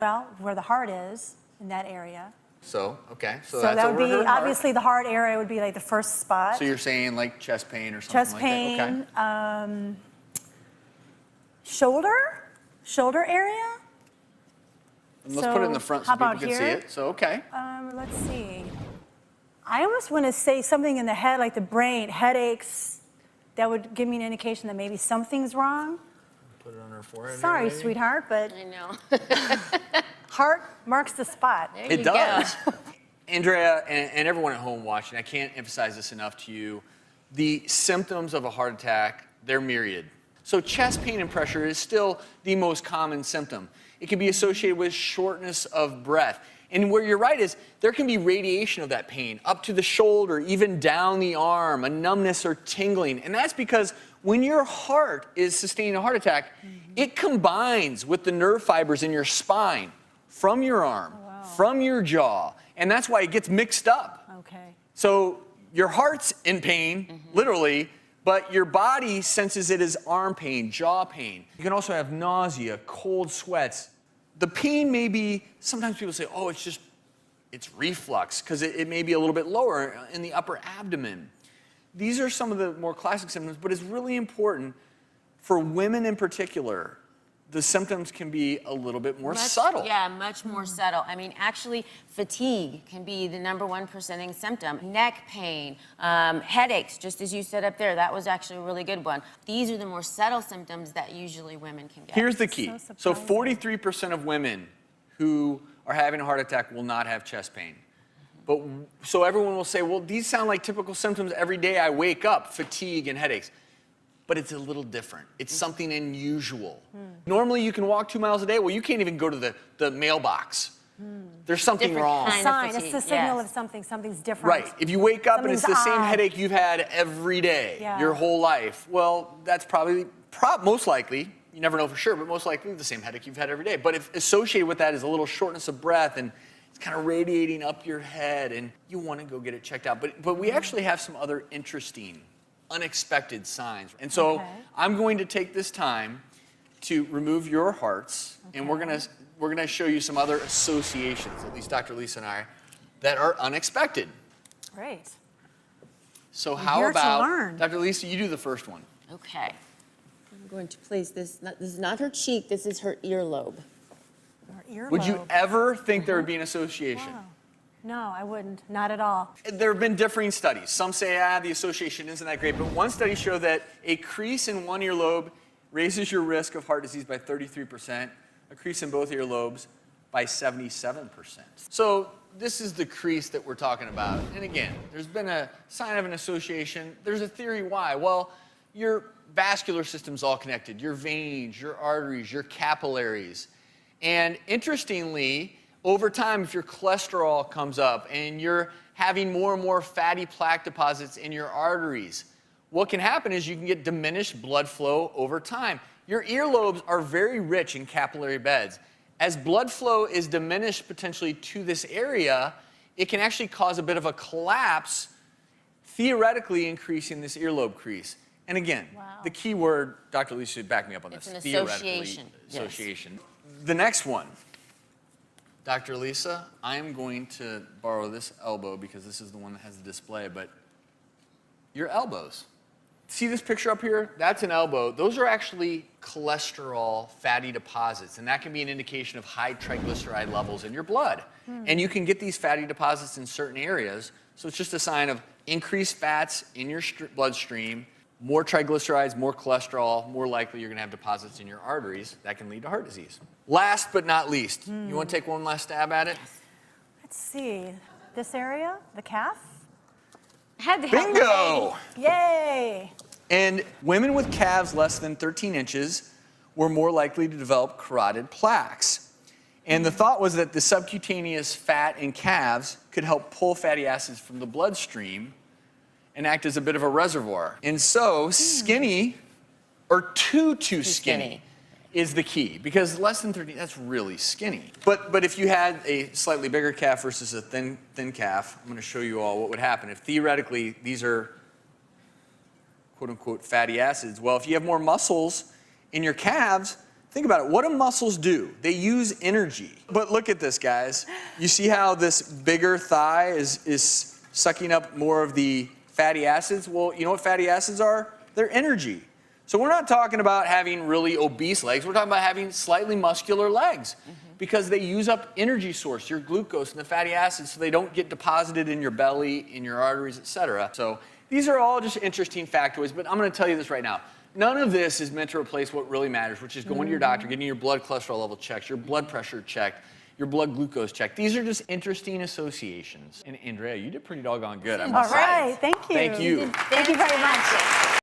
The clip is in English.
Well, where the heart is, in that area. So, okay. So that that's would over be, her heart. obviously the heart area would be like the first spot. So you're saying like chest pain or something Chest like pain, that? Okay. shoulder area. And let's put it in the front so how people about can see here? it. So, okay. Let's see. I almost want to say something in the head, like the brain, headaches. That would give me an indication that maybe something's wrong. Put it on her forehead. Sorry, sweetheart, but I know. heart marks the spot. There It you does. go. Andrea and everyone at home watching, I can't emphasize this enough to you. The symptoms of a heart attack, they're myriad. So chest pain and pressure is still the most common symptom. It can be associated with shortness of breath. And where you're right is there can be radiation of that pain up to the shoulder, even down the arm, a numbness or tingling. And that's because when your heart is sustaining a heart attack, it combines with the nerve fibers in your spine from your arm, from your jaw. And that's why it gets mixed up. Okay. So your heart's in pain, literally, but your body senses it as arm pain, jaw pain. You can also have nausea, cold sweats. The pain may be, sometimes people say, oh, it's reflux, because it may be a little bit lower in the upper abdomen. These are some of the more classic symptoms, but it's really important for women in particular. The symptoms can be a little bit more subtle. Yeah, much more subtle. I mean, actually, fatigue can be the #1 presenting symptom. Neck pain, headaches, just as you said up there, that was actually a really good one. These are the more subtle symptoms that usually women can get. Here's the key. So So 43% of women who are having a heart attack will not have chest pain. But so everyone will say, well, these sound like typical symptoms every day I wake up, fatigue and headaches. But it's a little different. It's something unusual. Normally you can walk 2 miles a day. Well, you can't even go to the mailbox. There's something Different wrong. kind of Sign. It's fatigue, the signal yes. of something's different. Right. If you wake up and it's the Something's same odd. headache you've had every day, Yeah. your whole life, well, that's probably, most likely, you never know for sure, but most likely the same headache you've had every day. But if associated with that is a little shortness of breath and it's kind of radiating up your head and you want to go get it checked out. But we actually have some other interesting, unexpected signs. And so I'm going to take this time to remove your hearts, and we're gonna show you some other associations, at least Dr. Lisa and I, that are unexpected. Great. So how here to about, learn. Dr. Lisa, you do the first one. Okay. I'm going to place this. This is not her cheek. This is her earlobe. Or Would you earlobe. ever think there would be an association? Wow. No, I wouldn't. Not at all. There have been differing studies. Some say, the association isn't that great, but one study showed that a crease in one earlobe raises your risk of heart disease by 33%, a crease in both earlobes by 77%. So this is the crease that we're talking about. And again, there's been a sign of an association. There's a theory why. Well, your vascular system's all connected, your veins, your arteries, your capillaries. And interestingly, over time, if your cholesterol comes up and you're having more and more fatty plaque deposits in your arteries, what can happen is you can get diminished blood flow over time. Your earlobes are very rich in capillary beds. As blood flow is diminished potentially to this area, it can actually cause a bit of a collapse, theoretically increasing this earlobe crease. And again, the key word, Dr. Lisa should back me up on this, It's an theoretically, association. Yes. association. The next one. Dr. Lisa, I am going to borrow this elbow because this is the one that has the display, but your elbows. See this picture up here? That's an elbow. Those are actually cholesterol fatty deposits, and that can be an indication of high triglyceride levels in your blood. And you can get these fatty deposits in certain areas, so it's just a sign of increased fats in your bloodstream, more triglycerides, more cholesterol, more likely you're going to have deposits in your arteries. That can lead to heart disease. Last but not least, you want to take one last stab at it? Let's see. This area, the calf. Had to help my Bingo! baby. Yay! And women with calves less than 13 inches were more likely to develop carotid plaques. And the thought was that the subcutaneous fat in calves could help pull fatty acids from the bloodstream and act as a bit of a reservoir. And so skinny, or too skinny, is the key, because less than 13, that's really skinny. But if you had a slightly bigger calf versus a thin calf, I'm going to show you all what would happen if theoretically these are quote unquote fatty acids. Well, if you have more muscles in your calves, Think about it. What do muscles do? They use energy. But look at this, guys. You see how this bigger thigh is sucking up more of the fatty acids? Well, you know what fatty acids are? They're energy. So we're not talking about having really obese legs. We're talking about having slightly muscular legs because they use up energy source, your glucose and the fatty acids, so they don't get deposited in your belly, in your arteries, etc. So these are all just interesting factoids, but I'm going to tell you this right now. None of this is meant to replace what really matters, which is going to your doctor, getting your blood cholesterol level checked, your blood pressure checked, your blood glucose checked. These are just interesting associations. And Andrea, you did pretty doggone good, I must All say. right, thank you. Thank you. Thank you very much.